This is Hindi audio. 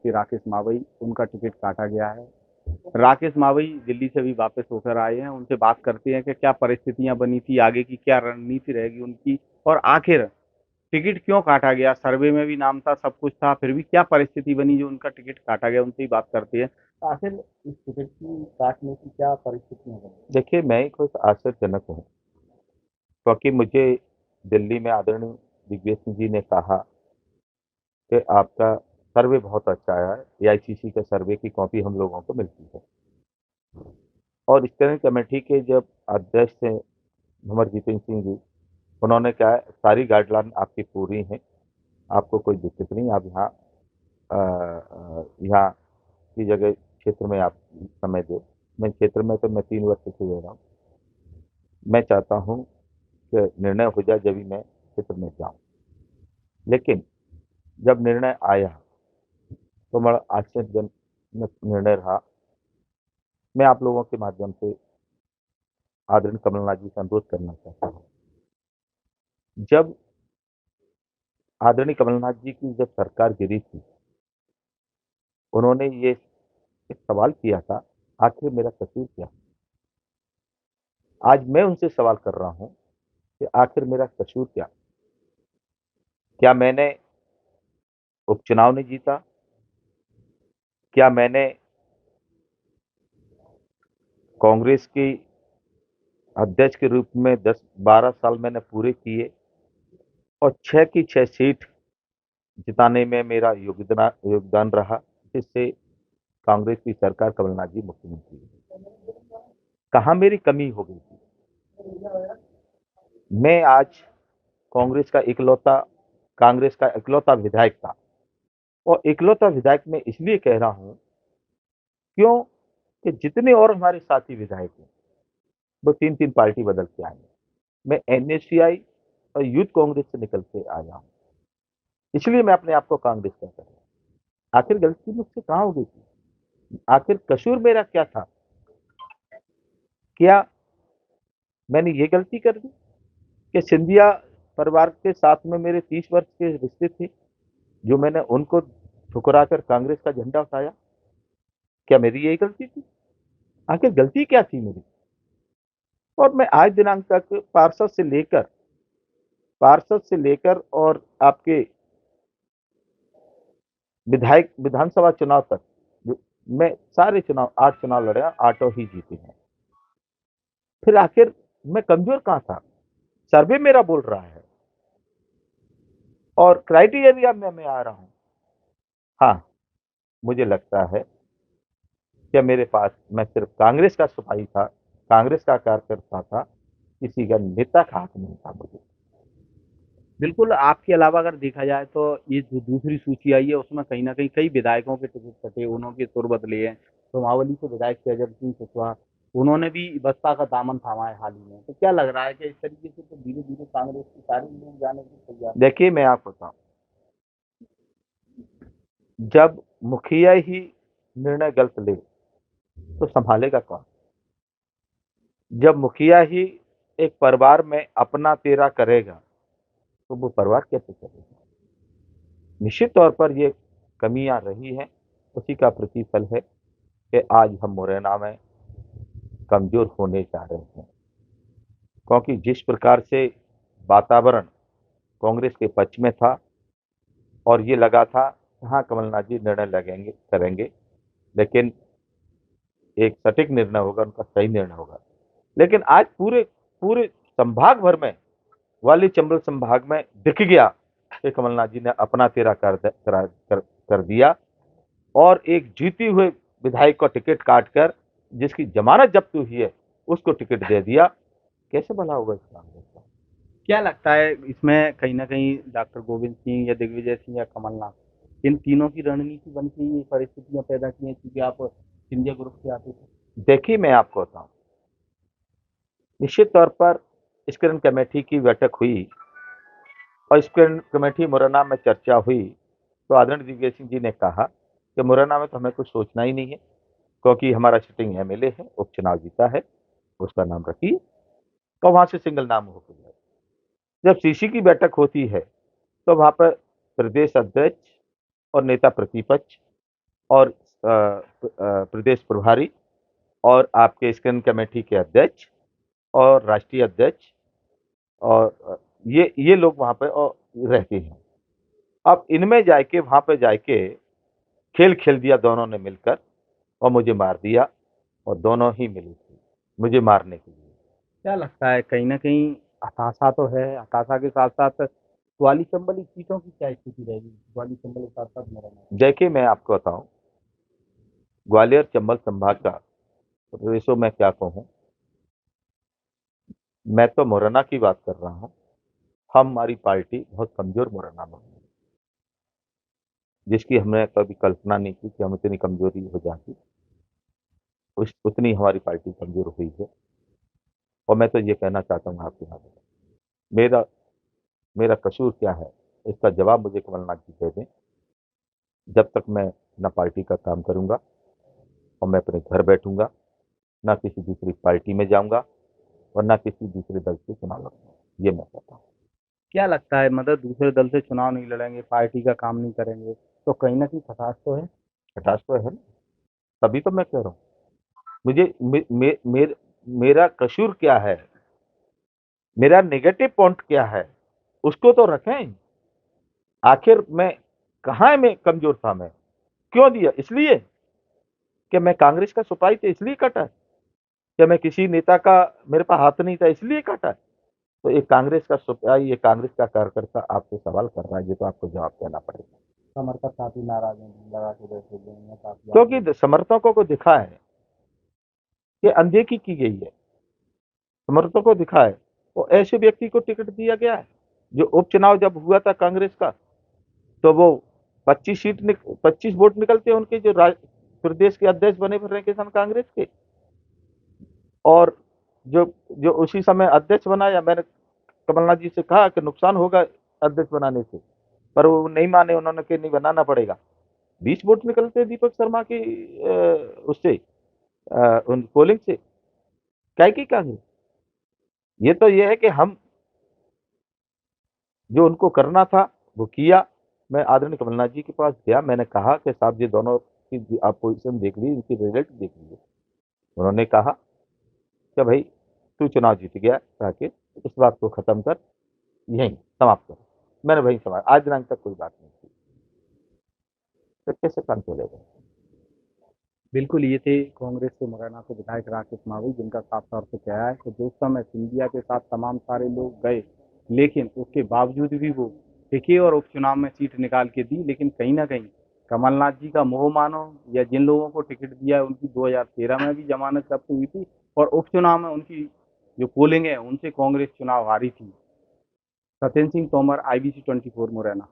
के राकेश मावई, उनका टिकट काटा गया है। राकेश मावई दिल्ली से भी वापस होकर आए हैं, उनसे बात करते हैं कि क्या परिस्थितियां बनी थी, आगे की क्या रणनीति रहेगी उनकी, और आखिर टिकट क्यों काटा गया। सर्वे में भी नाम था, सब कुछ था, फिर भी क्या परिस्थिति बनी जो उनका टिकट काटा गया, उनसे ही बात करते हैं। आखिर इस टिकट की काटने की क्या परिस्थितियां बनी। देखिए, मैं ही कुछ आश्चर्यजनक हूँ, क्योंकि मुझे दिल्ली में आदरणीय दिग्विजय सिंह जी ने कहा कि आपका सर्वे बहुत अच्छा आया है। एआईसीसी के सर्वे की कॉपी हम लोगों को मिलती है, और स्क्रीनिंग कमेटी के जब अध्यक्ष थे भंवर सिंह जी, उन्होंने कहा सारी गाइडलाइन आपकी पूरी हैं, आपको कोई दिक्कत नहीं, आप यहाँ की जगह क्षेत्र में आप समय दो। मैं क्षेत्र में तो मैं 3 वर्ष से दे रहा हूँ। मैं चाहता हूँ कि निर्णय हो जाए जब भी मैं क्षेत्र में जाऊँ। लेकिन जब निर्णय आया तो बड़ा आश्चर्यजनक निर्णय रहा। मैं आप लोगों के माध्यम से आदरणीय कमलनाथ जी से अनुरोध करना चाहता हूँ, जब आदरणीय कमलनाथ जी की जब सरकार गिरी थी, उन्होंने ये एक सवाल किया था, आखिर मेरा कसूर क्या। आज मैं उनसे सवाल कर रहा हूँ कि आखिर मेरा कसूर क्या। क्या मैंने उपचुनाव नहीं जीता? क्या मैंने कांग्रेस की अध्यक्ष के रूप में 10-12 साल मैंने पूरे किए, और 6 की 6 सीट जिताने में मेरा योगदान योगदान रहा, जिससे कांग्रेस की सरकार कमलनाथ जी मुख्यमंत्री हुए। कहाँ मेरी कमी हो गई थी। मैं आज कांग्रेस का इकलौता कांग्रेस का इकलौता विधायक था, और इकलौता विधायक मैं इसलिए कह रहा हूं, क्यों कि जितने और हमारे साथी विधायक हैं वो 3-3 पार्टी बदल के आए हैं। मैं एनएसयूआई और यूथ कांग्रेस से निकल के आया हूं, इसलिए मैं अपने आप को कांग्रेस का कर रहा हूं। आखिर गलती मुझसे कहां हो गई थी, आखिर कसूर मेरा क्या था। क्या मैंने ये गलती कर दी कि सिंधिया परिवार के साथ में मेरे 30 वर्ष के रिश्ते थे, जो मैंने उनको ठुकराकर कांग्रेस का झंडा उठाया। क्या मेरी यही गलती थी? आखिर गलती क्या थी मेरी। और मैं आज दिनांक तक पार्षद से लेकर और आपके विधायक विधानसभा चुनाव तक मैं सारे चुनाव 8 चुनाव लड़े, 8 ही जीते हैं। फिर आखिर मैं कमजोर कहां था। सर्वे मेरा बोल रहा है, और क्राइटेरिया में मैं आ रहा हूं। हाँ, मुझे लगता है कि मेरे पास मैं सिर्फ कांग्रेस का सिपाही था, कांग्रेस का कार्यकर्ता था, किसी का नेता का हाथ नहीं था मुझे। बिल्कुल, आपके अलावा अगर देखा जाए तो ये जो दूसरी सूची आई है उसमें कहीं न कहीं कई विधायकों के टिकट कटे, उन्होंने सुर बदले हैं। सुमावली से विधायक थे अजब सिंह कुशवाहा, उन्होंने भी बसपा का दामन थामा है हाल ही में। तो क्या लग रहा है कि इस तरीके से तो धीरे-धीरे कांग्रेस की सारी लोग जाने की तैयार है? देखिए, मैं आपको बताऊं, जब मुखिया ही निर्णय गलत ले तो संभालेगा कौन। जब मुखिया ही एक परिवार में अपना तेरा करेगा तो वो परिवार कैसे चलेगा। निश्चित तौर पर ये कमियां रही हैं, उसी का प्रतिफल है कि आज हम मुरैना में कमजोर होने जा रहे हैं, क्योंकि जिस प्रकार से वातावरण कांग्रेस के पक्ष में था, और ये लगा था हाँ कमलनाथ जी निर्णय लगेंगे करेंगे, लेकिन एक सटीक निर्णय होगा, उनका सही निर्णय होगा। लेकिन आज पूरे पूरे संभाग भर में, वाली चंबल संभाग में दिख गया कि कमलनाथ जी ने अपना तेरा कर दिया, और एक जीती हुए विधायक को टिकट काटकर जिसकी जमानत जब्त हुई है उसको टिकट दे दिया। कैसे भला होगा इस कांग्रेस का। क्या लगता है इसमें कहीं न कहीं डॉक्टर गोविंद सिंह या दिग्विजय सिंह या कमलनाथ, इन तीनों की रणनीति बन के ये परिस्थितियाँ पैदा की हैं, क्योंकि आप सिंधिया ग्रुप से आते थे? देखिए, मैं आपको बताऊं, निश्चित तौर पर स्क्रीन कमेटी की बैठक हुई, और स्क्रीन कमेटी मुरैना में चर्चा हुई, तो आदरणीय दिग्विजय सिंह जी ने कहा कि मुरैना में तो हमें कुछ सोचना ही नहीं है, क्योंकि हमारा सिटिंग एमएलए है, उपचुनाव जीता है, उसका नाम रखिए, तो वहां से सिंगल नाम हो गया। जब सीसी की बैठक होती है तो वहां पर प्रदेश अध्यक्ष और नेता प्रतिपक्ष और प्रदेश प्रभारी और आपके स्क्रीन कमेटी के अध्यक्ष और राष्ट्रीय अध्यक्ष और ये लोग वहां पे और रहते हैं। अब इनमें जाके वहां पे जाके खेल खेल दिया दोनों ने मिलकर और मुझे मार दिया और दोनों ही मिली थी मुझे मारने के लिए। क्या लगता है कहीं ना कहीं हताशा तो है, हताशा के साथ साथ ग्वाली चंबल सीटों की क्या स्थिति रहेगी? ग्वाली चंबल के साथ साथ मुरैना। देखिए मैं आपको बताऊं, ग्वालियर चंबल संभाग का रेशो मैं क्या कहूं, मैं तो मुरैना की बात कर रहा हूं। हमारी पार्टी बहुत कमजोर मुरैना में है, जिसकी हमने कभी कल्पना नहीं की कि हम इतनी कमजोरी हो जाती। उतनी हमारी पार्टी कमजोर हुई है। और मैं तो ये कहना चाहता हूँ आपके यहाँ पे, मेरा मेरा कसूर क्या है, इसका जवाब मुझे कमलनाथ जी दे दें। जब तक मैं न पार्टी का काम करूंगा और मैं अपने घर बैठूंगा, ना किसी दूसरी पार्टी में जाऊंगा और ना किसी दूसरे दल से चुनाव लड़ूंगा, ये मैं कहता हूँ। क्या लगता है मतलब दूसरे दल से चुनाव नहीं लड़ेंगे, पार्टी का काम नहीं करेंगे, तो कहीं ना कहीं खटास तो है? खटास तो है ना, तभी तो मैं कह रहा हूँ। मुझे मेरा कसूर क्या है, मेरा नेगेटिव पॉइंट क्या है, उसको तो रखें। आखिर मैं कहाँ में कमजोर था, मैं क्यों दिया, इसलिए कि मैं कांग्रेस का सिपाही था इसलिए कटा है, कि मैं किसी नेता का मेरे पास हाथ नहीं था इसलिए कटा है। तो एक कांग्रेस का सिपाही, एक कांग्रेस का कार्यकर्ता आपसे सवाल कर रहा है, ये तो आपको जवाब देना पड़ेगा। समर्थक काफी नाराज हैं, लगा के बैठे हुए हैं काफी क्योंकि समर्थकों को दिखा है कि अनदेखी की गई है, समर्थकों को दिखा है। वो ऐसे व्यक्ति को टिकट दिया गया है जो उपचुनाव जब हुआ था कांग्रेस का, तो वो 25 वोट निकलते हैं उनके, जो प्रदेश के अध्यक्ष बने रहे किसान कांग्रेस के। और जो जो उसी समय अध्यक्ष बनाया, मैंने कमलनाथ जी से कहा कि नुकसान होगा अध्यक्ष बनाने से, पर वो नहीं माने, उन्होंने कि नहीं बनाना पड़ेगा। 20 वोट निकलते दीपक शर्मा की उससे उन पोलिंग से, क्या की कांग्रेस। ये तो ये है कि हम जो उनको करना था वो किया। मैं आदरणीय कमलनाथ जी के पास गया, मैंने कहा कि साहब ये दोनों की आप पोजिशन देख लीजिए, इनकी रिजल्ट देख लीजिए। उन्होंने कहा कि भाई तू चुनाव जीत गया, ताकि इस बात को खत्म कर, यहीं समाप्त कर। मैंने वही समाप्त, आज दिनांक तक कोई बात नहीं की, तो कैसे काम चलेगा। बिल्कुल, ये थे कांग्रेस से मुरैना से विधायक राकेश मावई, जिनका साफ तौर से कहा है कि जिस समय सिंधिया के साथ तमाम सारे लोग गए, लेकिन उसके बावजूद भी वो टिके और उपचुनाव में सीट निकाल के दी। लेकिन कहीं ना कहीं कमलनाथ जी का मोह मानो, या जिन लोगों को टिकट दिया है उनकी 2013 में भी जमानत जब्त हुई थी, और उपचुनाव में उनकी जो पोलिंग है उनसे कांग्रेस चुनाव हारी थी। सत्येंद्र सिंह तोमर, IBC 24 मुरैना।